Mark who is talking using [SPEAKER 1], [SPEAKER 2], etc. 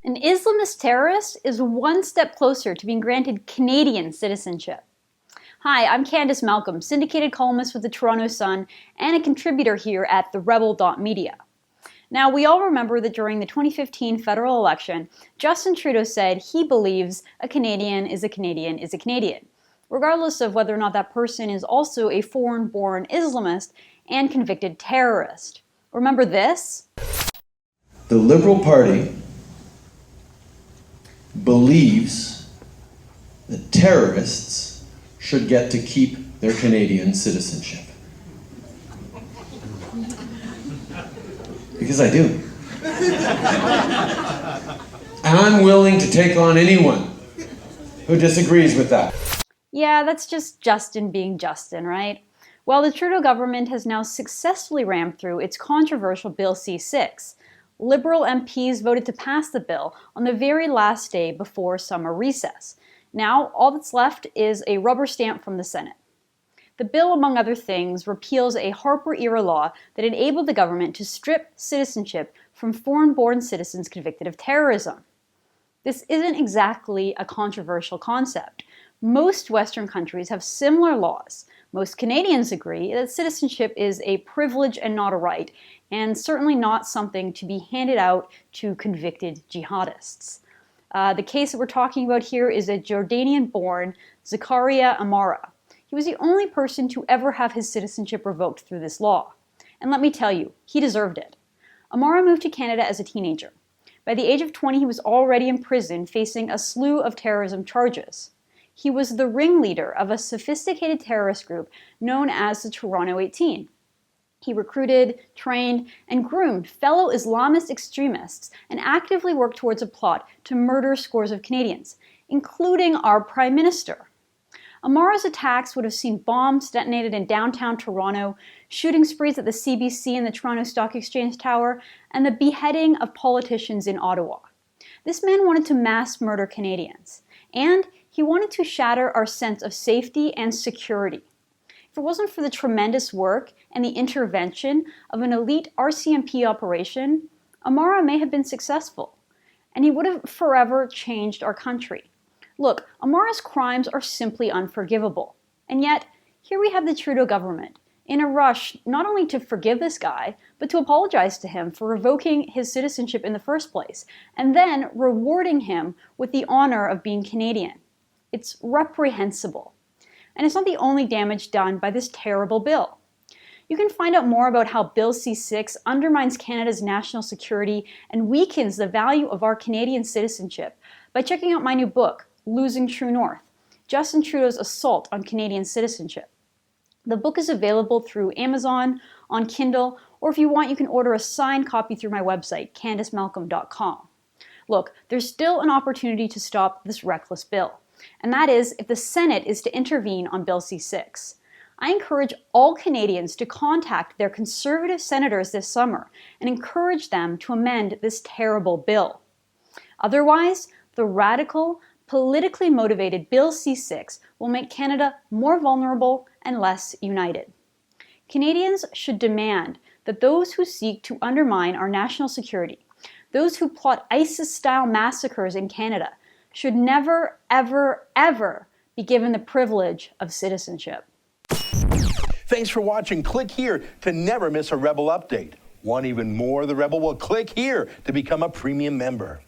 [SPEAKER 1] An Islamist terrorist is one step closer to being granted Canadian citizenship. Hi, I'm Candace Malcolm, syndicated columnist with the Toronto Sun and a contributor here at therebel.media. Now, we all remember that during the 2015 federal election, Justin Trudeau said he believes a Canadian is a Canadian is a Canadian, regardless of whether or not that person is also a foreign-born Islamist and convicted terrorist. Remember this?
[SPEAKER 2] The Liberal Party believes that terrorists should get to keep their Canadian citizenship. Because I do. And I'm willing to take on anyone who disagrees with that.
[SPEAKER 1] Yeah, that's just Justin being Justin, right? Well, the Trudeau government has now successfully rammed through its controversial Bill C-6. Liberal MPs voted to pass the bill on the very last day before summer recess. Now, all that's left is a rubber stamp from the Senate. The bill, among other things, repeals a Harper-era law that enabled the government to strip citizenship from foreign-born citizens convicted of terrorism. This isn't exactly a controversial concept. Most Western countries have similar laws. Most Canadians agree that citizenship is a privilege and not a right, and certainly not something to be handed out to convicted jihadists. The case that we're talking about here is a Jordanian-born Zakaria Amara. He was the only person to ever have his citizenship revoked through this law. And let me tell you, he deserved it. Amara moved to Canada as a teenager. By the age of 20, he was already in prison facing a slew of terrorism charges. He was the ringleader of a sophisticated terrorist group known as the Toronto 18. He recruited, trained, and groomed fellow Islamist extremists and actively worked towards a plot to murder scores of Canadians, including our Prime Minister. Amara's attacks would have seen bombs detonated in downtown Toronto, shooting sprees at the CBC and the Toronto Stock Exchange Tower, and the beheading of politicians in Ottawa. This man wanted to mass murder Canadians, and he wanted to shatter our sense of safety and security. If it wasn't for the tremendous work and the intervention of an elite RCMP operation, Amara may have been successful, and he would have forever changed our country. Look, Amara's crimes are simply unforgivable. And yet, here we have the Trudeau government in a rush not only to forgive this guy, but to apologize to him for revoking his citizenship in the first place, and then rewarding him with the honor of being Canadian. It's reprehensible. And it's not the only damage done by this terrible bill. You can find out more about how Bill C-6 undermines Canada's national security and weakens the value of our Canadian citizenship by checking out my new book, Losing True North, Justin Trudeau's Assault on Canadian Citizenship. The book is available through Amazon, on Kindle, or if you want, you can order a signed copy through my website, CandaceMalcolm.com. Look, there's still an opportunity to stop this reckless bill. And that is if the Senate is to intervene on Bill C-6. I encourage all Canadians to contact their Conservative senators this summer and encourage them to amend this terrible bill. Otherwise, the radical, politically motivated Bill C-6 will make Canada more vulnerable and less united. Canadians should demand that those who seek to undermine our national security, those who plot ISIS-style massacres in Canada, should never, ever, ever be given the privilege of citizenship.
[SPEAKER 3] Thanks for watching. Click here to never miss a Rebel update. Want even more of the Rebel? Well, click here to become a premium member.